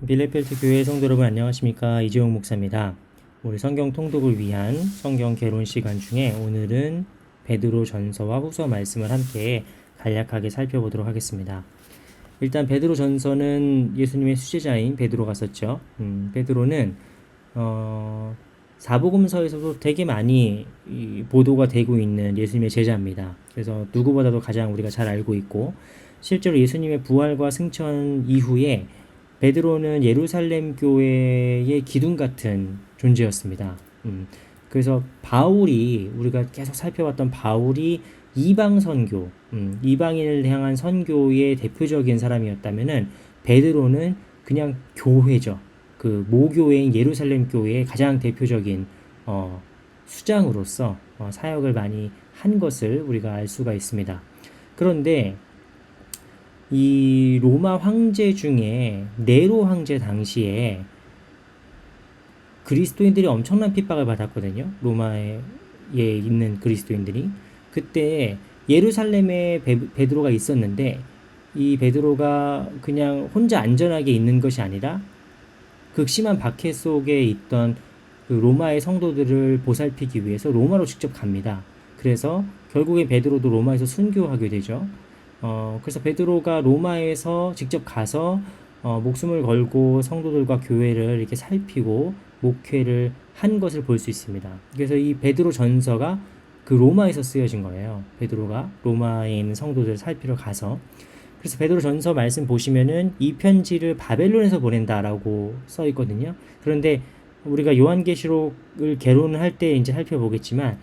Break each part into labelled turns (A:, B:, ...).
A: 빌레펠트 교회 성도 여러분 안녕하십니까? 이재용 목사입니다. 우리 성경 통독을 위한 성경 개론 시간 중에 오늘은 베드로 전서와 후서 말씀을 함께 간략하게 살펴보도록 하겠습니다. 일단 베드로 전서는 예수님의 수제자인 베드로가 썼죠. 베드로는 사복음서에서도 되게 많이 보도가 되고 있는 예수님의 제자입니다. 그래서 누구보다도 가장 우리가 잘 알고 있고 실제로 예수님의 부활과 승천 이후에 베드로는 예루살렘 교회의 기둥 같은 존재였습니다. 그래서 바울이 우리가 계속 살펴봤던 바울이 이방 선교, 이방인을 향한 선교의 대표적인 사람이었다면은 베드로는 그냥 교회죠. 그 모교회인 예루살렘 교회의 가장 대표적인 수장으로서 사역을 많이 한 것을 우리가 알 수가 있습니다. 그런데 이 로마 황제 중에 네로 황제 당시에 그리스도인들이 엄청난 핍박을 받았거든요. 로마에 있는 그리스도인들이. 그때 예루살렘에 베드로가 있었는데 이 베드로가 그냥 혼자 안전하게 있는 것이 아니라 극심한 박해 속에 있던 그 로마의 성도들을 보살피기 위해서 로마로 직접 갑니다. 그래서 결국에 베드로도 로마에서 순교하게 되죠. 그래서 베드로가 로마에서 직접 가서 목숨을 걸고 성도들과 교회를 이렇게 살피고 목회를 한 것을 볼 수 있습니다. 그래서 이 베드로 전서가 그 로마에서 쓰여진 거예요. 베드로가 로마에 있는 성도들을 살피러 가서. 그래서 베드로 전서 말씀 보시면은 이 편지를 바벨론에서 보낸다라고 써 있거든요. 그런데 우리가 요한계시록을 개론할 때 이제 살펴보겠지만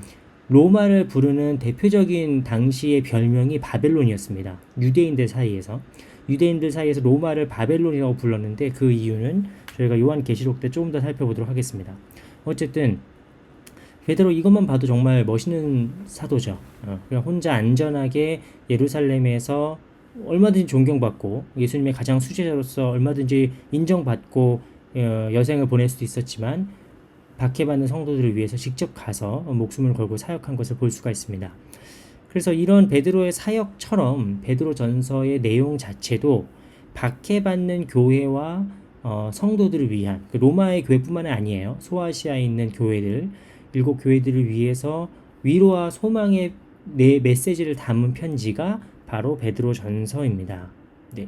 A: 로마를 부르는 대표적인 당시의 별명이 바벨론이었습니다. 유대인들 사이에서 로마를 바벨론이라고 불렀는데 그 이유는 저희가 요한계시록 때 조금 더 살펴보도록 하겠습니다. 어쨌든 베드로 이것만 봐도 정말 멋있는 사도죠. 그냥 혼자 안전하게 예루살렘에서 얼마든지 존경받고 예수님의 가장 수제자로서 얼마든지 인정받고 여생을 보낼 수도 있었지만 박해받는 성도들을 위해서 직접 가서 목숨을 걸고 사역한 것을 볼 수가 있습니다. 그래서 이런 베드로의 사역처럼 베드로 전서의 내용 자체도 박해받는 교회와 성도들을 위한 로마의 교회뿐만 아니에요. 소아시아에 있는 교회들, 7교회들을 위해서 위로와 소망의 메시지를 담은 편지가 바로 베드로 전서입니다. 네.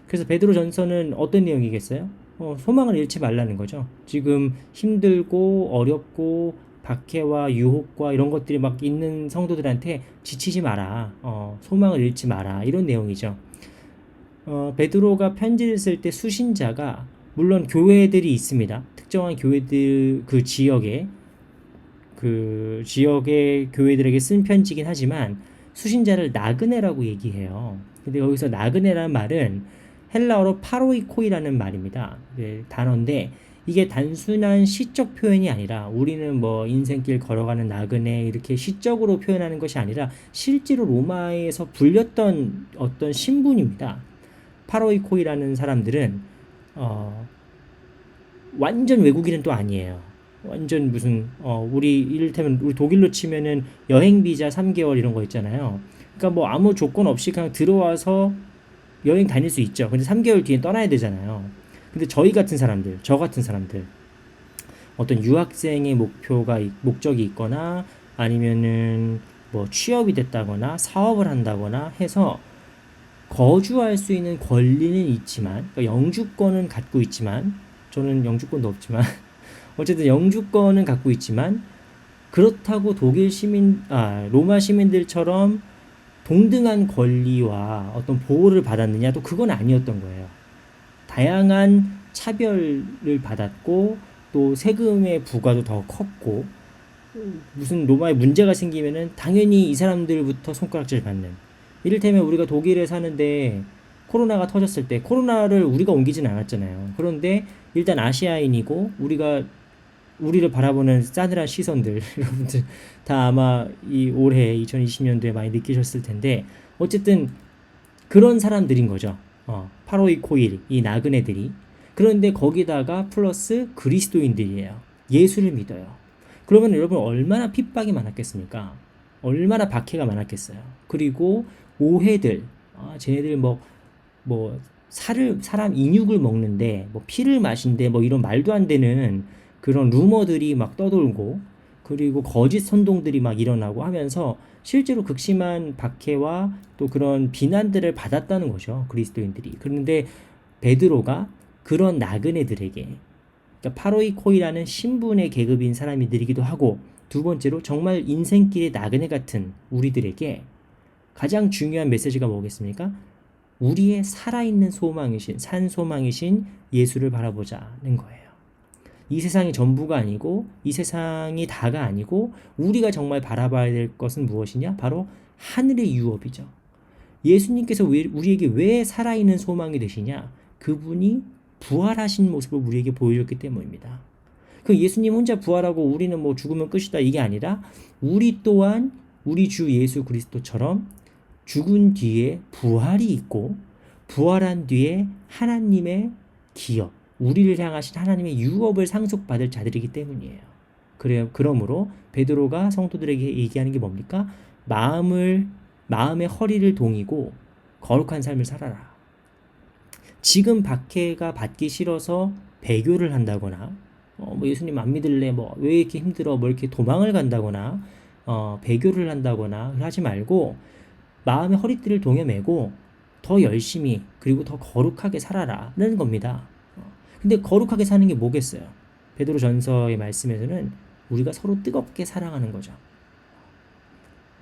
A: 그래서 베드로 전서는 어떤 내용이겠어요? 소망을 잃지 말라는 거죠. 지금 힘들고 어렵고 박해와 유혹과 이런 것들이 막 있는 성도들한테 지치지 마라. 소망을 잃지 마라. 이런 내용이죠. 베드로가 편지를 쓸 때 수신자가 물론 교회들이 있습니다. 특정한 교회들 그 지역의 교회들에게 쓴 편지긴 하지만 수신자를 나그네라고 얘기해요. 근데 여기서 나그네라는 말은 헬라어로 파로이코이라는 말입니다. 단어인데 이게 단순한 시적 표현이 아니라 우리는 뭐 인생길 걸어가는 나그네 이렇게 시적으로 표현하는 것이 아니라 실제로 로마에서 불렸던 어떤 신분입니다. 파로이코이라는 사람들은 완전 외국인은 또 아니에요. 완전 무슨 우리 이를테면 우리 독일로 치면은 여행 비자 3개월 이런 거 있잖아요. 그러니까 뭐 아무 조건 없이 그냥 들어와서 여행 다닐 수 있죠. 근데 3개월 뒤에 떠나야 되잖아요. 근데 저 같은 사람들 어떤 유학생의 목적이 있거나 아니면은 뭐 취업이 됐다거나 사업을 한다거나 해서 거주할 수 있는 권리는 있지만 그러니까 영주권은 갖고 있지만 저는 영주권도 없지만 어쨌든 영주권은 갖고 있지만 그렇다고 로마 시민들처럼 동등한 권리와 어떤 보호를 받았느냐? 또 그건 아니었던 거예요. 다양한 차별을 받았고 또 세금의 부과도 더 컸고 무슨 로마에 문제가 생기면은 당연히 이 사람들부터 손가락질 받는. 이를테면 우리가 독일에 사는데 코로나가 터졌을 때 코로나를 우리가 옮기진 않았잖아요. 그런데 일단 아시아인이고 우리를 바라보는 싸늘한 시선들 여러분들 다 아마 이 올해 2020년도에 많이 느끼셨을 텐데 어쨌든 그런 사람들인 거죠. 파로이코일 이 나그네들이. 그런데 거기다가 플러스 그리스도인들이에요. 예수를 믿어요. 그러면 여러분 얼마나 핍박이 많았겠습니까? 얼마나 박해가 많았겠어요. 그리고 오해들 쟤네들 뭐 사람 인육을 먹는데 뭐 피를 마신대 뭐 이런 말도 안 되는 그런 루머들이 막 떠돌고 그리고 거짓 선동들이 막 일어나고 하면서 실제로 극심한 박해와 또 그런 비난들을 받았다는 거죠. 그리스도인들이. 그런데 베드로가 그런 나그네들에게 그러니까 파로이코이라는 신분의 계급인 사람이들이기도 하고 두 번째로 정말 인생길의 나그네 같은 우리들에게 가장 중요한 메시지가 뭐겠습니까? 우리의 살아있는 소망이신 산 소망이신 예수를 바라보자는 거예요. 이 세상이 전부가 아니고 이 세상이 다가 아니고 우리가 정말 바라봐야 될 것은 무엇이냐? 바로 하늘의 유업이죠. 예수님께서 우리에게 왜 살아있는 소망이 되시냐? 그분이 부활하신 모습을 우리에게 보여줬기 때문입니다. 그 예수님 혼자 부활하고 우리는 뭐 죽으면 끝이다 이게 아니라 우리 또한 우리 주 예수 그리스도처럼 죽은 뒤에 부활이 있고 부활한 뒤에 하나님의 기업, 우리를 향하신 하나님의 유업을 상속받을 자들이기 때문이에요. 그러므로 베드로가 성도들에게 얘기하는 게 뭡니까? 마음의 허리를 동이고 거룩한 삶을 살아라. 지금 박해가 받기 싫어서 배교를 한다거나 뭐 예수님 안 믿을래 뭐 왜 이렇게 힘들어 뭐 이렇게 도망을 간다거나 배교를 한다거나 하지 말고 마음의 허리띠를 동여매고 더 열심히 그리고 더 거룩하게 살아라는 겁니다. 근데 거룩하게 사는 게 뭐겠어요? 베드로전서의 말씀에서는 우리가 서로 뜨겁게 사랑하는 거죠.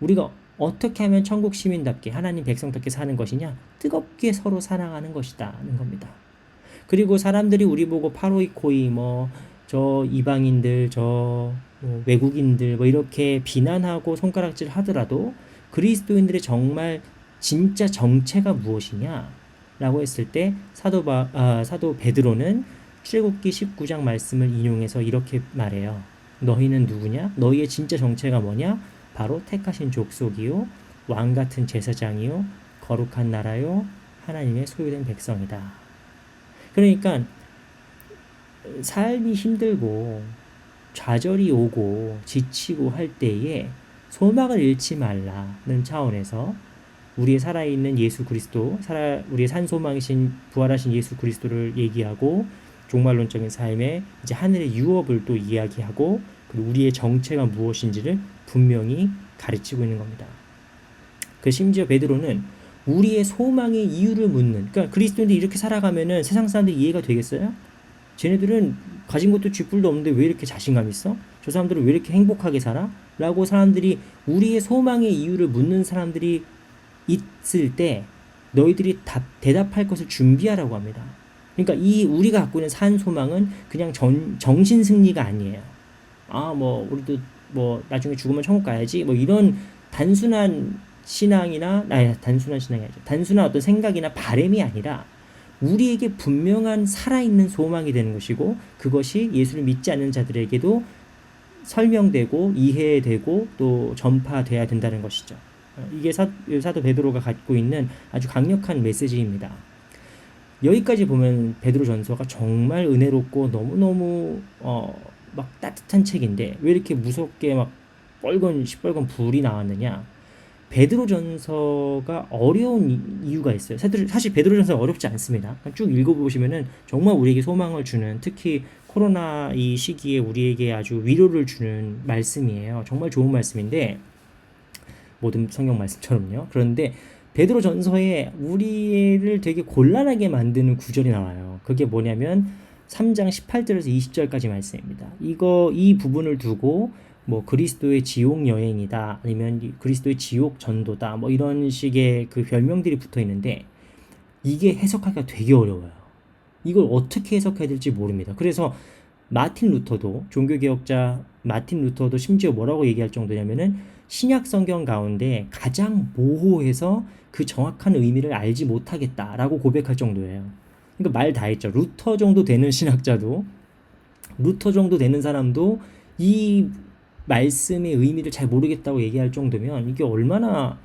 A: 우리가 어떻게 하면 천국 시민답게 하나님 백성답게 사는 것이냐? 뜨겁게 서로 사랑하는 것이다는 겁니다. 그리고 사람들이 우리 보고 파로이코이 저 이방인들 뭐 외국인들 뭐 이렇게 비난하고 손가락질 하더라도 그리스도인들의 정말 진짜 정체가 무엇이냐? 라고 했을 때 사도 베드로는 출애굽기 19장 말씀을 인용해서 이렇게 말해요. 너희는 누구냐? 너희의 진짜 정체가 뭐냐? 바로 택하신 족속이요 왕같은 제사장이요 거룩한 나라요 하나님의 소유된 백성이다. 그러니까 삶이 힘들고 좌절이 오고 지치고 할 때에 소망을 잃지 말라는 차원에서 우리의 살아있는 예수 그리스도, 우리의 산소망이신 부활하신 예수 그리스도를 얘기하고 종말론적인 삶에 이제 하늘의 유업을 또 이야기하고 그리고 우리의 정체가 무엇인지를 분명히 가르치고 있는 겁니다. 그 심지어 베드로는 우리의 소망의 이유를 묻는, 그러니까 그리스도인들이 이렇게 살아가면은 세상 사람들이 이해가 되겠어요? 쟤네들은 가진 것도 쥐뿔도 없는데 왜 이렇게 자신감 있어? 저 사람들은 왜 이렇게 행복하게 살아? 라고 사람들이 우리의 소망의 이유를 묻는 사람들이 있을 때 너희들이 대답할 것을 준비하라고 합니다. 그러니까 우리가 갖고 있는 산 소망은 그냥 정신 승리가 아니에요. 우리도 나중에 죽으면 천국 가야지 이런 단순한 신앙이나 단순한 신앙이 아니죠. 단순한 어떤 생각이나 바람이 아니라 우리에게 분명한 살아있는 소망이 되는 것이고 그것이 예수를 믿지 않는 자들에게도 설명되고 이해되고 또 전파돼야 된다는 것이죠. 이게 사도 베드로가 갖고 있는 아주 강력한 메시지입니다. 여기까지 보면 베드로전서가 정말 은혜롭고 너무너무 막 따뜻한 책인데 왜 이렇게 무섭게 막 시뻘건 불이 나왔느냐? 베드로전서가 어려운 이유가 있어요. 사실 베드로전서 어렵지 않습니다. 쭉 읽어보시면은 정말 우리에게 소망을 주는, 특히 코로나 이 시기에 우리에게 아주 위로를 주는 말씀이에요. 정말 좋은 말씀인데 모든 성경 말씀처럼요. 그런데 베드로전서에 우리를 되게 곤란하게 만드는 구절이 나와요. 그게 뭐냐면 3장 18절에서 20절까지 말씀입니다. 이 부분을 두고 그리스도의 지옥 여행이다 아니면 그리스도의 지옥 전도다 이런 식의 그 별명들이 붙어 있는데 이게 해석하기가 되게 어려워요. 이걸 어떻게 해석해야 될지 모릅니다. 그래서 종교개혁자 마틴 루터도 심지어 뭐라고 얘기할 정도냐면은 신약 성경 가운데 가장 모호해서 그 정확한 의미를 알지 못하겠다라고 고백할 정도예요. 그러니까 말 다 했죠. 루터 정도 되는 사람도 이 말씀의 의미를 잘 모르겠다고 얘기할 정도면 이게 얼마나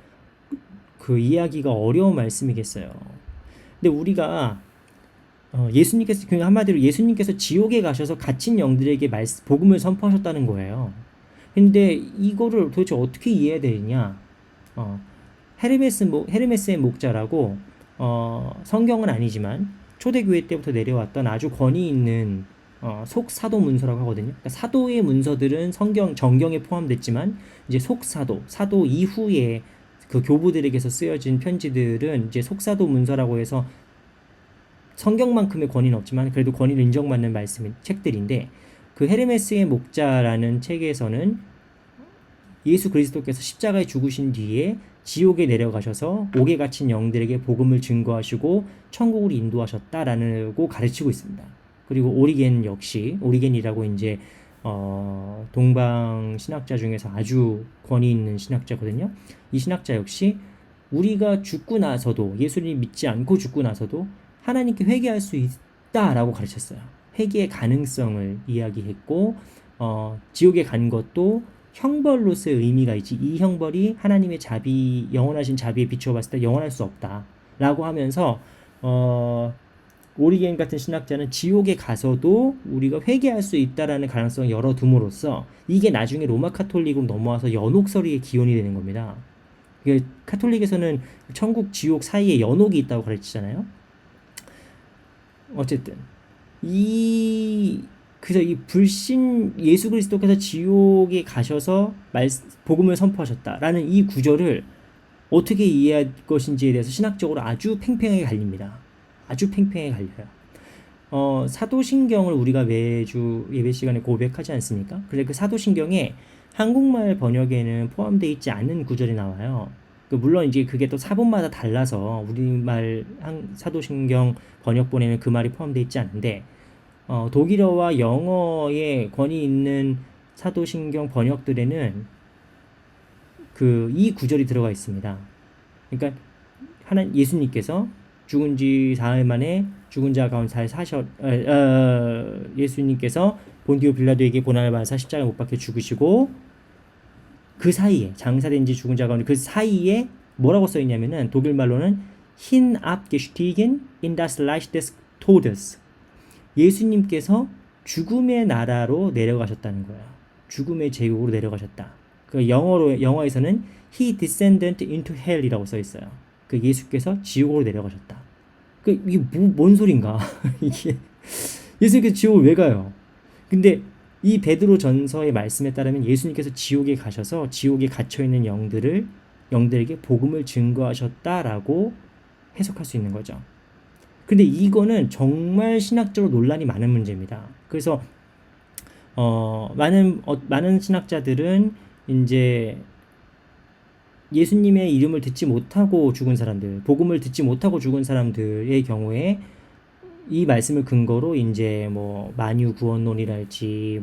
A: 그 이해하기가 어려운 말씀이겠어요. 근데 우리가 한마디로 예수님께서 지옥에 가셔서 갇힌 영들에게 복음을 선포하셨다는 거예요. 근데 이거를 도대체 어떻게 이해해야 되냐? 헤르메스의 목자라고 성경은 아니지만 초대교회 때부터 내려왔던 아주 권위 있는 속사도 문서라고 하거든요. 그러니까 사도의 문서들은 정경에 포함됐지만 이제 속사도, 사도 이후에 그 교부들에게서 쓰여진 편지들은 이제 속사도 문서라고 해서 성경만큼의 권위는 없지만 그래도 권위를 인정받는 책들인데, 그 헤르메스의 목자라는 책에서는 예수 그리스도께서 십자가에 죽으신 뒤에 지옥에 내려가셔서 옥에 갇힌 영들에게 복음을 증거하시고 천국으로 인도하셨다라고 가르치고 있습니다. 그리고 오리겐이라고 이제 동방 신학자 중에서 아주 권위 있는 신학자거든요. 이 신학자 역시 우리가 죽고 나서도, 예수님 믿지 않고 죽고 나서도 하나님께 회개할 수 있다라고 가르쳤어요. 회개의 가능성을 이야기했고, 지옥에 간 것도 형벌로서의 의미가 있지, 이 형벌이 하나님의 영원하신 자비에 비추어 봤을 때 영원할 수 없다 라고 하면서 오리겐 같은 신학자는 지옥에 가서도 우리가 회개할 수 있다라는 가능성을 열어둠으로써 이게 나중에 로마 카톨릭으로 넘어와서 연옥설의 기원이 되는 겁니다. 카톨릭에서는 천국 지옥 사이에 연옥이 있다고 가르치잖아요. 어쨌든 그래서 이 불신 예수 그리스도께서 지옥에 가셔서 복음을 선포하셨다라는 이 구절을 어떻게 이해할 것인지에 대해서 신학적으로 아주 팽팽하게 갈립니다. 아주 팽팽하게 갈려요. 사도신경을 우리가 매주 예배 시간에 고백하지 않습니까? 그래서 그 사도신경에 한국말 번역에는 포함되어 있지 않은 구절이 나와요. 물론 이제 그게 또 사본마다 달라서 우리말 사도신경 번역본에는 그 말이 포함되어 있지 않은데, 독일어와 영어에 권위 있는 사도신경 번역들에는 이 구절이 들어가 있습니다. 그러니까 예수님께서 죽은 지 사흘 만에 죽은 자 가운데 예수님께서 본디오 빌라도에게 고난을 받아서 십자가에 못 박혀 죽으시고, 그 사이에 장사된 지 죽은 자 가운데 그 사이에 뭐라고 써 있냐면은 독일 말로는 hinabgestiegen in das Reich des Todes. 예수님께서 죽음의 나라로 내려가셨다는 거예요. 죽음의 제국으로 내려가셨다. 영어에서는 he descended into hell이라고 써 있어요. 예수께서 지옥으로 내려가셨다. 이게 뭔 소린가? 이게 예수님께서 지옥을 왜 가요? 근데 이 베드로 전서의 말씀에 따르면 예수님께서 지옥에 가셔서 지옥에 갇혀 있는 영들에게 복음을 증거하셨다라고 해석할 수 있는 거죠. 근데 이거는 정말 신학적으로 논란이 많은 문제입니다. 그래서 많은 신학자들은 이제 예수님의 이름을 듣지 못하고 죽은 사람들, 복음을 듣지 못하고 죽은 사람들의 경우에 이 말씀을 근거로 이제 만유 구원론이랄지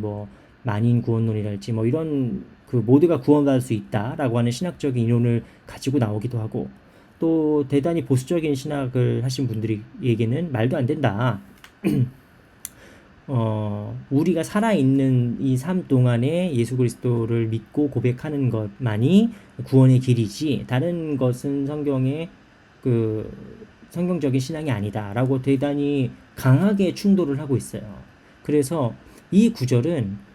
A: 만인 구원론이랄지 이런 모두가 구원받을 수 있다라고 하는 신학적인 이론을 가지고 나오기도 하고, 또 대단히 보수적인 신학을 하신 분들에게는 말도 안 된다. 우리가 살아있는 이 삶 동안에 예수 그리스도를 믿고 고백하는 것만이 구원의 길이지, 다른 것은 성경적인 신앙이 아니다라고 대단히 강하게 충돌을 하고 있어요. 그래서 이 구절은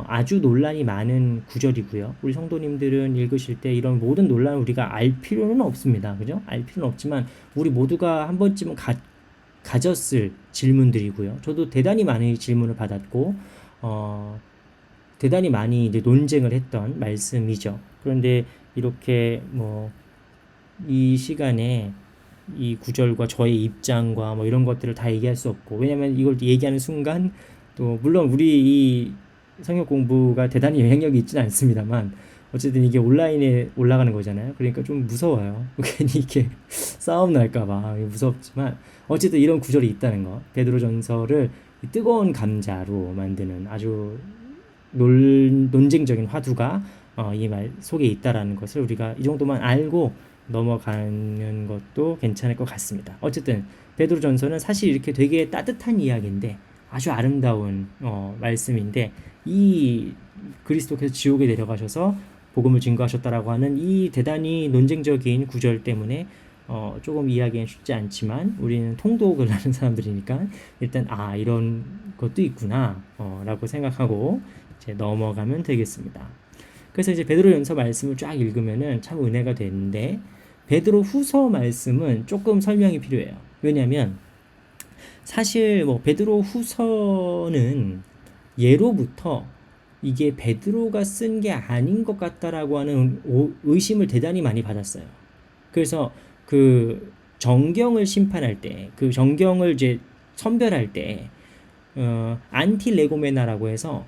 A: 아주 논란이 많은 구절이고요. 우리 성도님들은 읽으실 때 이런 모든 논란을 우리가 알 필요는 없습니다. 그죠? 알 필요는 없지만 우리 모두가 한 번쯤은 가졌을 질문들이고요. 저도 대단히 많은 질문을 받았고 대단히 많이 이제 논쟁을 했던 말씀이죠. 그런데 이렇게 이 시간에 이 구절과 저의 입장과 이런 것들을 다 얘기할 수 없고, 왜냐면 이걸 얘기하는 순간 또 물론 우리 이 성역 공부가 대단히 영향력이 있지는 않습니다만 어쨌든 이게 온라인에 올라가는 거잖아요. 그러니까 좀 무서워요. 괜히 이렇게 싸움 날까봐 무섭지만 어쨌든 이런 구절이 있다는 거, 베드로전서를 뜨거운 감자로 만드는 아주 논쟁적인 화두가 이 말 속에 있다라는 것을 우리가 이 정도만 알고 넘어가는 것도 괜찮을 것 같습니다. 어쨌든 베드로전서는 사실 이렇게 되게 따뜻한 이야기인데 아주 아름다운 말씀인데, 이 그리스도께서 지옥에 내려가셔서 복음을 증거하셨다라고 하는 이 대단히 논쟁적인 구절 때문에 조금 이해하기는 쉽지 않지만 우리는 통독을 하는 사람들이니까 일단 이런 것도 있구나 라고 생각하고 이제 넘어가면 되겠습니다. 그래서 이제 베드로전서 말씀을 쫙 읽으면은 참 은혜가 되는데, 베드로 후서 말씀은 조금 설명이 필요해요. 왜냐하면 사실 뭐 베드로 후서는 예로부터 이게 베드로가 쓴 게 아닌 것 같다라고 하는 의심을 대단히 많이 받았어요. 그래서 그 정경을 심판할 때, 그 정경을 이제 선별할 때, 안티레고메나라고 해서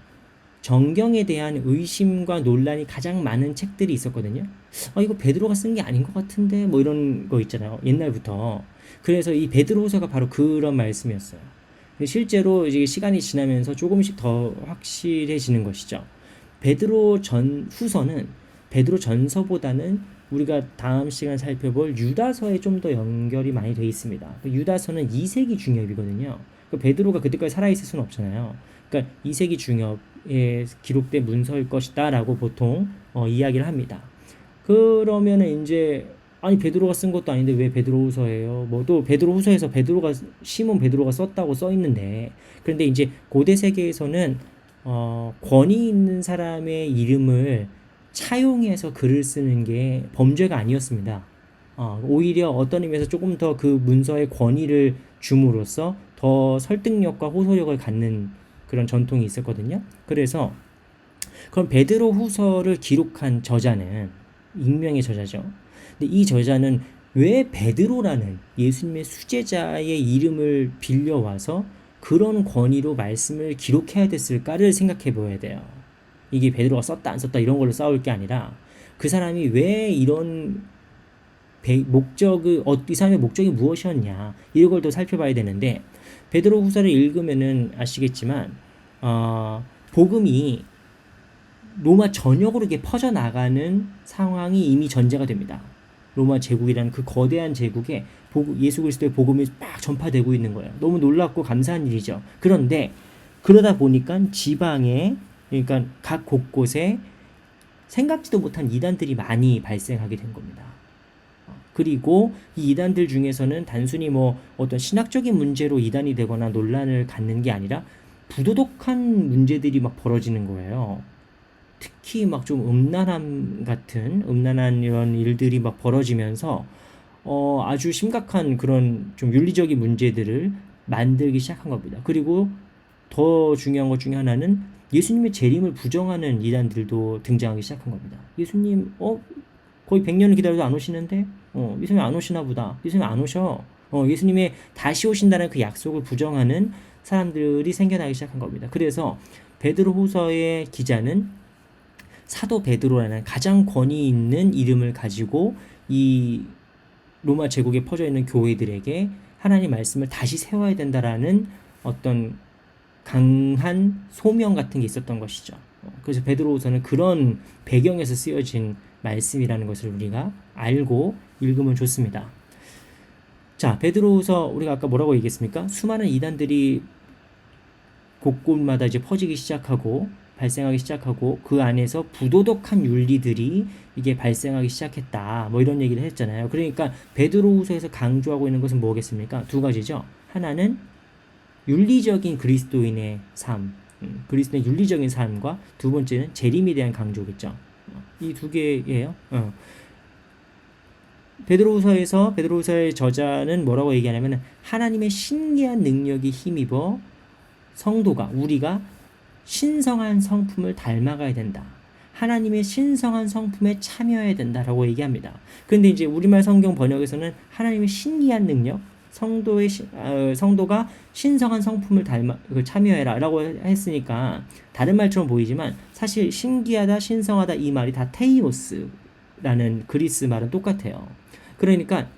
A: 정경에 대한 의심과 논란이 가장 많은 책들이 있었거든요. 이거 베드로가 쓴 게 아닌 것 같은데, 뭐 이런 거 있잖아요. 옛날부터. 그래서 이 베드로후서가 바로 그런 말씀이었어요. 실제로 이제 시간이 지나면서 조금씩 더 확실해지는 것이죠. 베드로 전 후서는 베드로 전서보다는 우리가 다음 시간 살펴볼 유다서에 좀 더 연결이 많이 되어 있습니다. 유다서는 2세기 중엽이거든요. 베드로가 그때까지 살아있을 수는 없잖아요. 그러니까 2세기 중엽에 기록된 문서일 것이다 라고 보통 이야기를 합니다. 그러면은 이제 아니 베드로가 쓴 것도 아닌데 왜 베드로후서예요? 뭐 또 베드로후서에서 베드로가 시몬 베드로가 썼다고 써 있는데 그런데 이제 고대 세계에서는 권위 있는 사람의 이름을 차용해서 글을 쓰는 게 범죄가 아니었습니다. 오히려 어떤 의미에서 조금 더 그 문서의 권위를 줌으로써 더 설득력과 호소력을 갖는 그런 전통이 있었거든요. 그래서 그럼 베드로 후서를 기록한 저자는 익명의 저자죠. 근데 이 저자는 왜 베드로라는 예수님의 수제자의 이름을 빌려와서 그런 권위로 말씀을 기록해야 됐을까를 생각해 보아야 돼요. 이게 베드로가 썼다 안 썼다 이런 걸로 싸울 게 아니라 그 사람이 왜 이런 이 사람의 목적이 무엇이었냐 이런 걸 또 살펴봐야 되는데 베드로 후서를 읽으면은 아시겠지만 복음이 로마 전역으로 이렇게 퍼져나가는 상황이 이미 전제가 됩니다. 로마 제국이라는 그 거대한 제국에 예수 그리스도의 복음이 막 전파되고 있는 거예요. 너무 놀랍고 감사한 일이죠. 그런데 그러다 보니까 지방에 그러니까 각 곳곳에 생각지도 못한 이단들이 많이 발생하게 된 겁니다. 그리고 이 이단들 중에서는 단순히 뭐 어떤 신학적인 문제로 이단이 되거나 논란을 갖는 게 아니라 부도덕한 문제들이 막 벌어지는 거예요. 특히 막 좀 음란한 이런 일들이 막 벌어지면서 아주 심각한 그런 좀 윤리적인 문제들을 만들기 시작한 겁니다. 그리고 더 중요한 것 중에 하나는 예수님의 재림을 부정하는 이단들도 등장하기 시작한 겁니다. 예수님 거의 100년을 기다려도 안 오시는데 예수님 안 오시나 보다. 예수님 안 오셔. 예수님의 다시 오신다는 그 약속을 부정하는 사람들이 생겨나기 시작한 겁니다. 그래서 베드로후서의 기자는 사도 베드로라는 가장 권위 있는 이름을 가지고 이 로마 제국에 퍼져 있는 교회들에게 하나님 말씀을 다시 세워야 된다라는 어떤 강한 소명 같은 게 있었던 것이죠. 그래서 베드로후서는 그런 배경에서 쓰여진 말씀이라는 것을 우리가 알고 읽으면 좋습니다. 자, 베드로후서 우리가 아까 뭐라고 얘기했습니까? 수많은 이단들이 곳곳마다 이제 퍼지기 시작하고 발생하기 시작하고 그 안에서 부도덕한 윤리들이 이게 발생하기 시작했다. 뭐 이런 얘기를 했잖아요. 그러니까 베드로후서에서 강조하고 있는 것은 뭐겠습니까? 두 가지죠. 하나는 윤리적인 그리스도인의 삶, 그리스도의 윤리적인 삶과 두 번째는 재림에 대한 강조겠죠. 이 두 개예요. 베드로후서의 저자는 뭐라고 얘기하냐면 하나님의 신기한 능력이 힘입어 성도가 우리가 신성한 성품을 닮아가야 된다. 하나님의 신성한 성품에 참여해야 된다라고 얘기합니다. 그런데 이제 우리말 성경 번역에서는 하나님의 신기한 능력, 성도가 신성한 성품을 참여해라라고 했으니까 다른 말처럼 보이지만 사실 신기하다, 신성하다 이 말이 다 테이오스라는 그리스 말은 똑같아요. 그러니까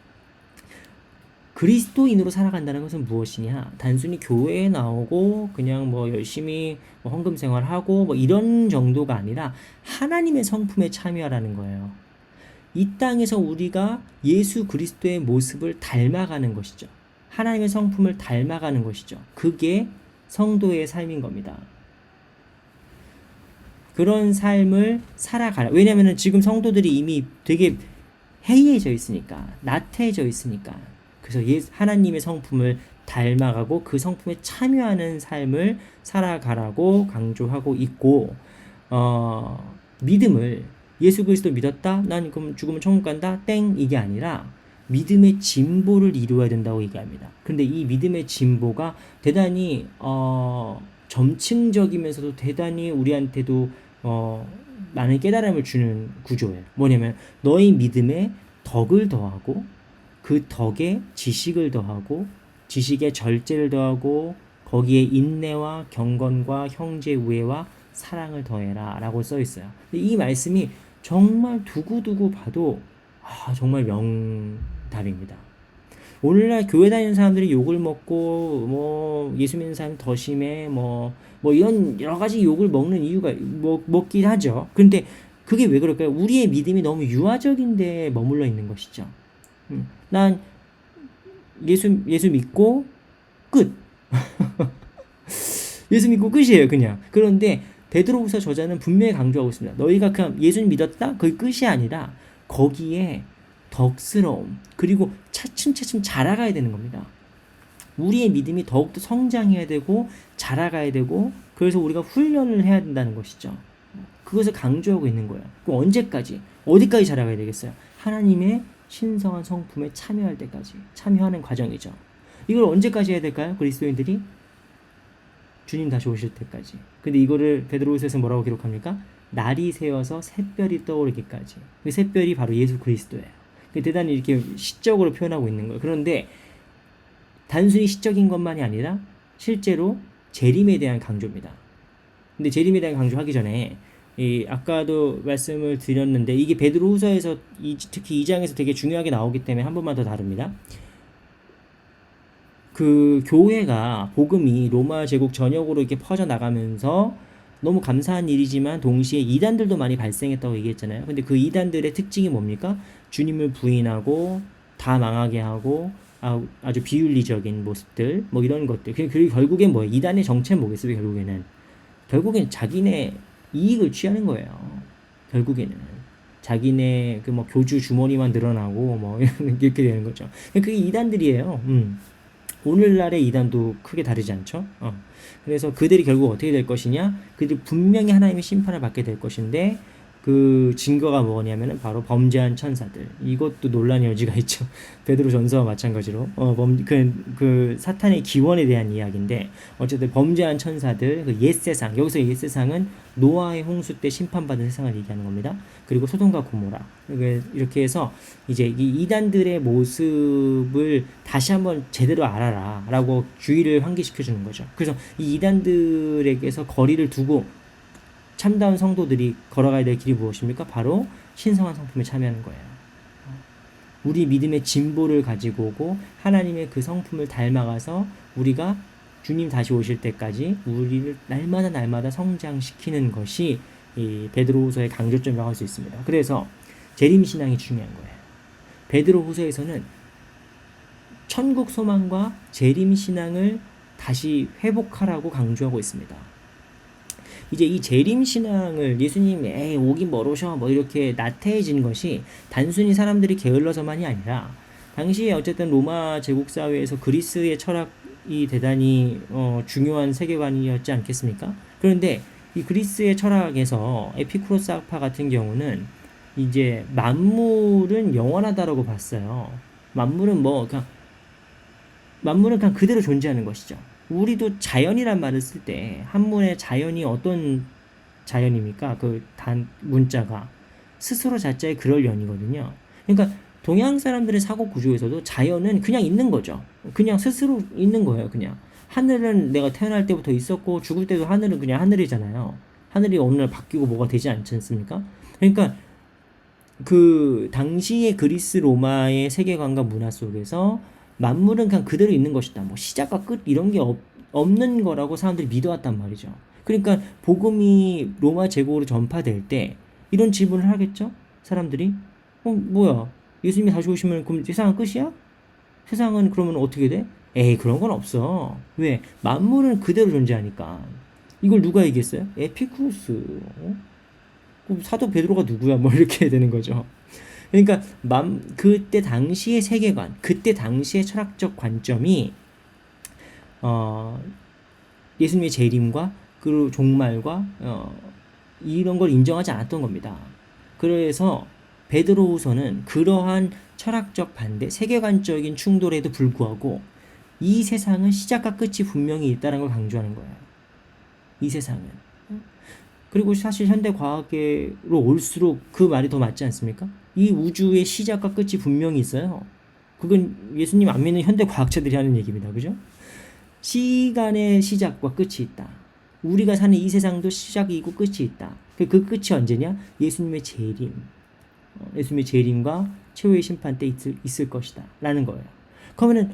A: 그리스도인으로 살아간다는 것은 무엇이냐? 단순히 교회에 나오고 그냥 뭐 열심히 헌금 생활하고 뭐 이런 정도가 아니라 하나님의 성품에 참여하라는 거예요. 이 땅에서 우리가 예수 그리스도의 모습을 닮아가는 것이죠. 하나님의 성품을 닮아가는 것이죠. 그게 성도의 삶인 겁니다. 그런 삶을 살아가라. 왜냐하면 지금 성도들이 이미 되게 해이해져 있으니까, 나태해져 있으니까. 그래서 하나님의 성품을 닮아가고 그 성품에 참여하는 삶을 살아가라고 강조하고 있고 믿음을 예수 그리스도 믿었다? 난 그럼 죽으면 천국 간다? 땡! 이게 아니라 믿음의 진보를 이루어야 된다고 얘기합니다. 근데 이 믿음의 진보가 대단히 점층적이면서도 대단히 우리한테도 많은 깨달음을 주는 구조예요. 뭐냐면 너희 믿음에 덕을 더하고 그 덕에 지식을 더하고 지식에 절제를 더하고 거기에 인내와 경건과 형제 우애와 사랑을 더해라 라고 써 있어요. 이 말씀이 정말 두고두고 봐도 정말 명답입니다. 오늘날 교회 다니는 사람들이 욕을 먹고 뭐 예수 믿는 사람이 더 심해 뭐 이런 여러 가지 욕을 먹는 이유가 먹긴 하죠. 그런데 그게 왜 그럴까요? 우리의 믿음이 너무 유아적인데 머물러 있는 것이죠. 난 예수 믿고 끝. 예수 믿고 끝이에요, 그냥. 그런데 베드로후서 저자는 분명히 강조하고 있습니다. 너희가 그냥 예수 믿었다? 그게 끝이 아니라 거기에 덕스러움 그리고 차츰차츰 자라가야 되는 겁니다. 우리의 믿음이 더욱더 성장해야 되고 자라가야 되고 그래서 우리가 훈련을 해야 된다는 것이죠. 그것을 강조하고 있는 거예요. 그럼 언제까지? 어디까지 자라가야 되겠어요? 하나님의 신성한 성품에 참여할 때까지 참여하는 과정이죠. 이걸 언제까지 해야 될까요? 그리스도인들이 주님 다시 오실 때까지. 근데 이거를 베드로후서에서 뭐라고 기록합니까? 날이 새어서 샛별이 떠오르기까지. 그 샛별이 바로 예수 그리스도예요. 대단히 이렇게 시적으로 표현하고 있는 거예요. 그런데 단순히 시적인 것만이 아니라 실제로 재림에 대한 강조입니다. 근데 재림에 대한 강조하기 전에 아까도 말씀을 드렸는데 이게 베드로후서에서 특히 2장에서 되게 중요하게 나오기 때문에 한 번만 더 다룹니다. 그 교회가 복음이 로마 제국 전역으로 이렇게 퍼져 나가면서 너무 감사한 일이지만 동시에 이단들도 많이 발생했다고 얘기했잖아요. 근데 그 이단들의 특징이 뭡니까? 주님을 부인하고 다 망하게 하고 아주 비윤리적인 모습들 뭐 이런 것들. 그리고 결국엔 뭐예요? 이단의 정체는 뭐겠어요? 결국에는 자기네 이익을 취하는 거예요. 결국에는 자기네 그 뭐 교주 주머니만 늘어나고 뭐 이렇게 되는 거죠. 그게 이단들이에요. 오늘날의 이단도 크게 다르지 않죠? 그래서 그들이 결국 어떻게 될 것이냐? 그들이 분명히 하나님의 심판을 받게 될 것인데 그 증거가 뭐냐면은 바로 범죄한 천사들. 이것도 논란의 여지가 있죠. 베드로전서와 마찬가지로 그 사탄의 기원에 대한 이야기인데 어쨌든 범죄한 천사들, 그 옛세상, 여기서 옛세상은 노아의 홍수 때 심판받은 세상을 얘기하는 겁니다. 그리고 소돔과 고모라. 이렇게 해서 이제 이 이단들의 모습을 다시 한번 제대로 알아라라고 주의를 환기시켜 주는 거죠. 그래서 이 이단들에게서 거리를 두고 참다운 성도들이 걸어가야 될 길이 무엇입니까? 바로 신성한 성품에 참여하는 거예요. 우리 믿음의 진보를 가지고 오고 하나님의 그 성품을 닮아가서 우리가 주님 다시 오실 때까지 우리를 날마다 성장시키는 것이 이 베드로후서의 강조점이라고 할 수 있습니다. 그래서 재림신앙이 중요한 거예요. 베드로후서에서는 천국 소망과 재림신앙을 다시 회복하라고 강조하고 있습니다. 이제 이 재림신앙을 예수님이 오긴 멀으셔 뭐 이렇게 나태해진 것이 단순히 사람들이 게을러서만이 아니라 당시에 어쨌든 로마 제국사회에서 그리스의 철학이 대단히 중요한 세계관이었지 않겠습니까? 그런데 이 그리스의 철학에서 에피쿠로스 학파 같은 경우는 이제 만물은 영원하다라고 봤어요. 만물은 그냥 그대로 존재하는 것이죠. 우리도 자연이란 말을 쓸 때 한문의 자연이 어떤 자연입니까? 그 문자가 스스로 자자의 그럴 연이거든요. 그러니까 동양 사람들의 사고 구조에서도 자연은 그냥 있는 거죠. 그냥 스스로 있는 거예요. 그냥 하늘은 내가 태어날 때부터 있었고 죽을 때도 하늘은 그냥 하늘이잖아요. 하늘이 어느 날 바뀌고 뭐가 되지 않지 않습니까? 그러니까 그 당시의 그리스 로마의 세계관과 문화 속에서 만물은 그냥 그대로 있는 것이다. 뭐 시작과 끝 이런 게 없는 거라고 사람들이 믿어왔단 말이죠. 그러니까 복음이 로마 제국으로 전파될 때 이런 질문을 하겠죠? 사람들이 뭐야? 예수님이 다시 오시면 그럼 세상은 끝이야? 세상은 그러면 어떻게 돼? 그런 건 없어. 왜? 만물은 그대로 존재하니까. 이걸 누가 얘기했어요? 에피쿠로스. 사도 베드로가 누구야? 뭐 이렇게 되는 거죠. 그러니까 그때 당시의 세계관, 그때 당시의 철학적 관점이 예수님의 재림과 그리고 종말과 이런 걸 인정하지 않았던 겁니다. 그래서 베드로후서는 그러한 철학적 반대, 세계관적인 충돌에도 불구하고 이 세상은 시작과 끝이 분명히 있다는 걸 강조하는 거예요. 이 세상은. 그리고 사실 현대 과학계로 올수록 그 말이 더 맞지 않습니까? 이 우주의 시작과 끝이 분명히 있어요. 그건 예수님 안 믿는 현대 과학자들이 하는 얘기입니다. 그죠? 시간의 시작과 끝이 있다. 우리가 사는 이 세상도 시작이고 끝이 있다. 그 끝이 언제냐? 예수님의 재림. 예수님의 재림과 최후의 심판 때 있을 것이다. 라는 거예요. 그러면은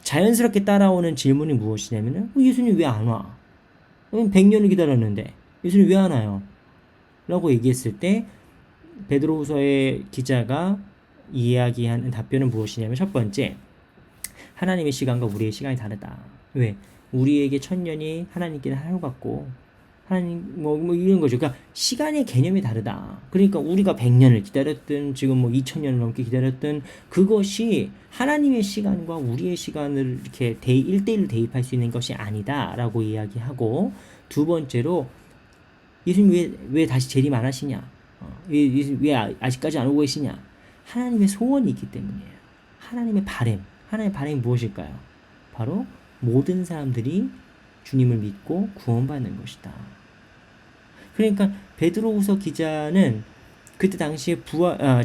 A: 자연스럽게 따라오는 질문이 무엇이냐면은 예수님 왜 안 와? 100년을 기다렸는데 예수님 왜 안 와요? 라고 얘기했을 때 베드로후서의 기자가 이야기하는 답변은 무엇이냐면 첫 번째, 하나님의 시간과 우리의 시간이 다르다. 왜? 우리에게 1000년이 하나님께는 하루 같고 하나님 뭐 이런 거죠. 그러니까 시간의 개념이 다르다. 그러니까 우리가 100년을 기다렸든 지금 뭐 2000년을 넘게 기다렸든 그것이 하나님의 시간과 우리의 시간을 이렇게 1대1 대입할 수 있는 것이 아니다라고 이야기하고, 두 번째로 예수님 왜 다시 재림 안 하시냐? 왜 아직까지 안 오고 계시냐? 하나님의 소원이 있기 때문이에요. 하나님의 바램. 하나님의 바램이 무엇일까요? 바로 모든 사람들이 주님을 믿고 구원받는 것이다. 그러니까 베드로후서 기자는 그때 당시에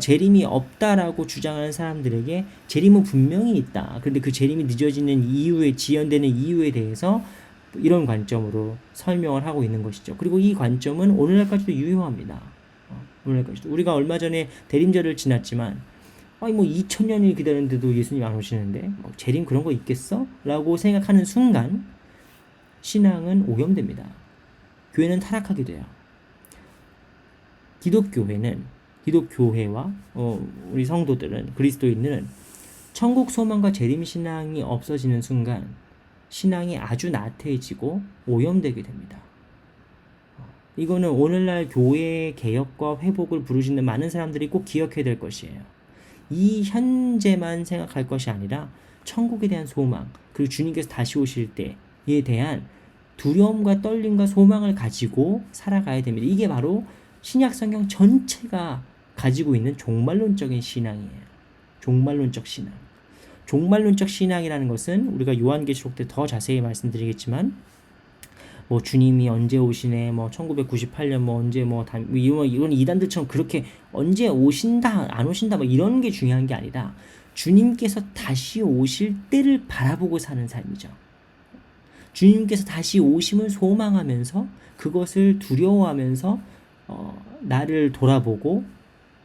A: 재림이 없다라고 주장하는 사람들에게 재림은 분명히 있다. 그런데 그 재림이 늦어지는 이유에, 지연되는 이유에 대해서 이런 관점으로 설명을 하고 있는 것이죠. 그리고 이 관점은 오늘날까지도 유효합니다. 오늘날까지도. 우리가 얼마 전에 대림절을 지났지만 뭐 2000년을 기다렸는데도 예수님 안 오시는데 뭐 재림 그런 거 있겠어? 라고 생각하는 순간 신앙은 오염됩니다. 교회는 타락하게 돼요. 기독교회와 우리 성도들은, 그리스도인들은 천국 소망과 재림 신앙이 없어지는 순간 신앙이 아주 나태해지고 오염되게 됩니다. 이거는 오늘날 교회의 개혁과 회복을 부르짖는 많은 사람들이 꼭 기억해야 될 것이에요. 이 현재만 생각할 것이 아니라 천국에 대한 소망, 그리고 주님께서 다시 오실 때에 대한 두려움과 떨림과 소망을 가지고 살아가야 됩니다. 이게 바로 신약 성경 전체가 가지고 있는 종말론적인 신앙이에요. 종말론적 신앙. 종말론적 신앙이라는 것은 우리가 요한계시록 때 더 자세히 말씀드리겠지만 뭐 주님이 언제 오시네, 뭐 1998년 뭐 언제 이런 이단들처럼 그렇게 언제 오신다 안 오신다 뭐 이런 게 중요한 게 아니라 주님께서 다시 오실 때를 바라보고 사는 삶이죠. 주님께서 다시 오심을 소망하면서 그것을 두려워하면서 나를 돌아보고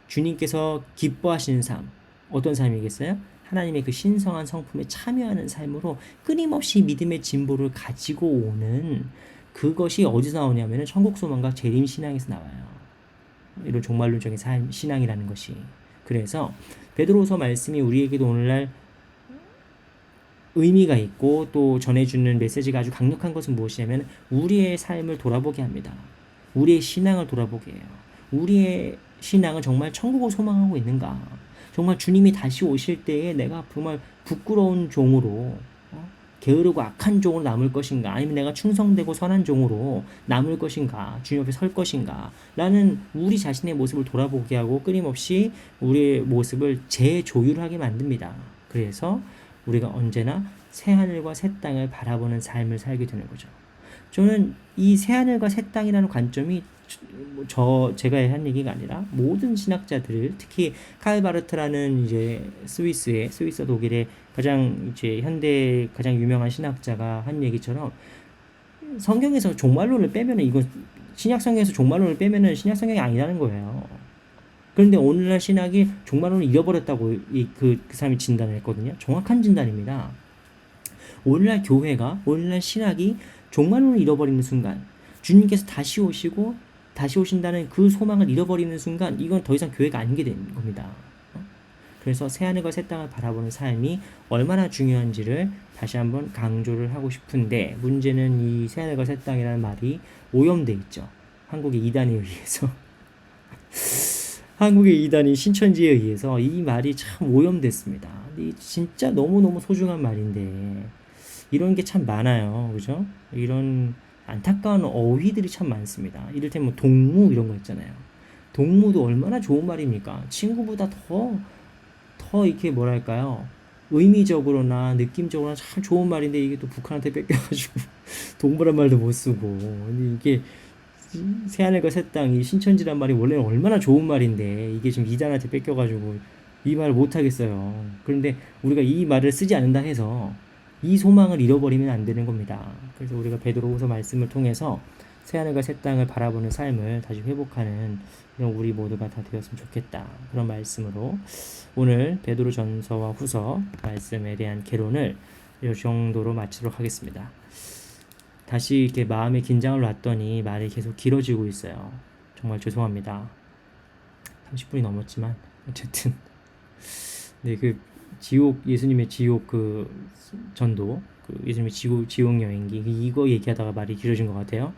A: 주님께서 기뻐하시는 삶, 어떤 삶이겠어요? 하나님의 그 신성한 성품에 참여하는 삶으로 끊임없이 믿음의 진보를 가지고 오는, 그것이 어디서 나오냐면 천국 소망과 재림 신앙에서 나와요. 이런 종말론적인 신앙이라는 것이. 그래서 베드로서 말씀이 우리에게도 오늘날 의미가 있고 또 전해주는 메시지가 아주 강력한 것은 무엇이냐면 우리의 삶을 돌아보게 합니다. 우리의 신앙을 돌아보게 해요. 우리의 신앙은 정말 천국을 소망하고 있는가? 정말 주님이 다시 오실 때에 내가 정말 부끄러운 종으로 게으르고 악한 종으로 남을 것인가, 아니면 내가 충성되고 선한 종으로 남을 것인가, 주님 앞에 설 것인가 라는 우리 자신의 모습을 돌아보게 하고 끊임없이 우리의 모습을 재조율하게 만듭니다. 그래서 우리가 언제나 새하늘과 새 땅을 바라보는 삶을 살게 되는 거죠. 저는 이 새하늘과 새 땅이라는 관점이 제가 한 얘기가 아니라 모든 신학자들을, 특히 칼 바르트라는 이제 스위스 독일의 가장 이제 현대 가장 유명한 신학자가 한 얘기처럼 성경에서 종말론을 빼면은 이건 신약 성경에서 종말론을 빼면은 신약 성경이 아니라는 거예요. 그런데 오늘날 신학이 종말론을 잃어버렸다고 그 사람이 진단을 했거든요. 정확한 진단입니다. 오늘날 오늘날 신학이 종말론을 잃어버리는 순간, 주님께서 다시 오신다는 그 소망을 잃어버리는 순간 이건 더 이상 교회가 아니게 되는 겁니다. 그래서 새하늘과 새 땅을 바라보는 삶이 얼마나 중요한지를 다시 한번 강조를 하고 싶은데, 문제는 이 새하늘과 새 땅이라는 말이 오염돼 있죠. 한국의 이단에 의해서. 한국의 이단이 신천지에 의해서 이 말이 참 오염됐습니다. 진짜 너무너무 소중한 말인데 이런 게 참 많아요. 그죠? 이런 안타까운 어휘들이 참 많습니다. 이를테면 동무 이런 거 있잖아요. 동무도 얼마나 좋은 말입니까? 친구보다 더 이렇게 뭐랄까요? 의미적으로나 느낌적으로나 참 좋은 말인데 이게 또 북한한테 뺏겨가지고 동무란 말도 못 쓰고. 근데 이게 새하늘과 새 땅, 이 신천지란 말이 원래는 얼마나 좋은 말인데 이게 지금 이단한테 뺏겨가지고 이 말을 못 하겠어요. 그런데 우리가 이 말을 쓰지 않는다 해서 이 소망을 잃어버리면 안 되는 겁니다. 그래서 우리가 베드로후서 말씀을 통해서 새하늘과 새 땅을 바라보는 삶을 다시 회복하는 그런 우리 모두가 다 되었으면 좋겠다. 그런 말씀으로 오늘 베드로전서와 후서 말씀에 대한 개론을 이 정도로 마치도록 하겠습니다. 다시 이렇게 마음의 긴장을 놨더니 말이 계속 길어지고 있어요. 정말 죄송합니다. 30분이 넘었지만 어쨌든 네, 그 지옥, 예수님의 지옥 그 전도, 그 예수님의 지옥 여행기 이거 얘기하다가 말이 길어진 것 같아요.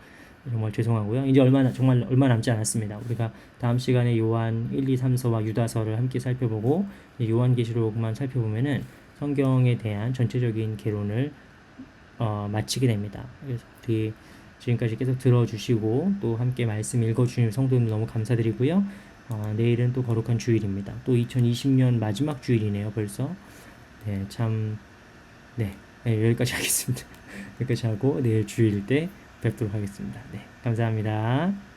A: 정말 죄송하고요. 이제 정말 얼마 남지 않았습니다. 우리가 다음 시간에 요한 1, 2, 3서와 유다서를 함께 살펴보고 요한계시록만 살펴보면은 성경에 대한 전체적인 개론을 마치게 됩니다. 그래서 우리 지금까지 계속 들어주시고 또 함께 말씀 읽어주신 성도님 너무 감사드리고요. 내일은 또 거룩한 주일입니다. 또 2020년 마지막 주일이네요, 벌써. 네, 참, 네, 여기까지 하겠습니다. 여기까지 하고 내일 주일 때 뵙도록 하겠습니다. 네, 감사합니다.